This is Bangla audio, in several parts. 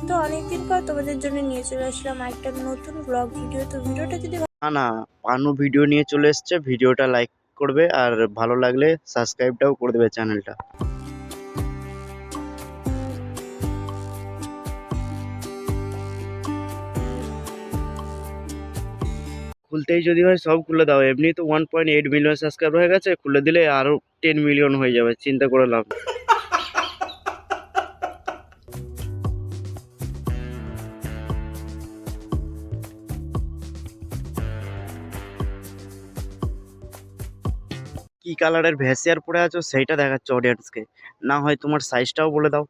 তো অনেকদিন পর তোমাদের জন্য নিয়ে চলে আসলাম একটা নতুন ব্লগ ভিডিও। তো ভিডিওটা যদি না না, পানু ভিডিও নিয়ে চলে এসছে। ভিডিওটা লাইক করবে আর ভালো লাগলে সাবস্ক্রাইবটাও করে দেবে চ্যানেলটা। খুলতেই যদি হয় সব খুলে দাও, এমনি তো 1.8 মিলিয়ন সাবস্ক্রাইবার হয়ে গেছে, খুলে দিলে আরো 10 মিলিয়ন হয়ে যাবে, চিন্তা করে লাভ নেই। কি কালারের ভ্যাসিয়ার পরে আছো সেইটা দেখাচ্ছে অডিয়েন্সকে, না হয় তোমার সাইজটাও বলে দাও।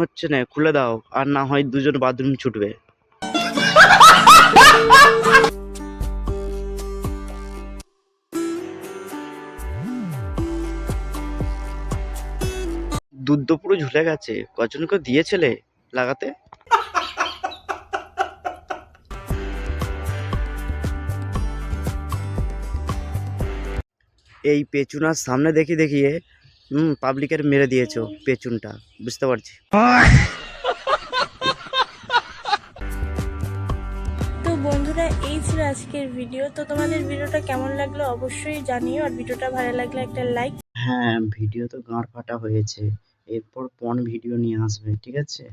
হচ্ছে না খুলে দাও, আর না হয় দুজন বাথরুম ছুটবে। দুধ তো পুরো ঝুলে গেছে, কজনকে দিয়েছিলে লাগাতে? এই পেছুনার সামনে দেখিয়ে পাবলিকের মেরে দিয়েছো পেছনটা, বুঝতে পারছি। তো বন্ধুরা, এই ছিল আজকের ভিডিও। তো তোমাদের ভিডিওটা কেমন লাগলো অবশ্যই জানিও, আর ভিডিওটা ভালো লাগলে একটা লাইক। হ্যাঁ, ভিডিও তো গাঁড় ফাটা হয়েছে, এরপর পন ভিডিও নিয়ে আসবে, ঠিক আছে।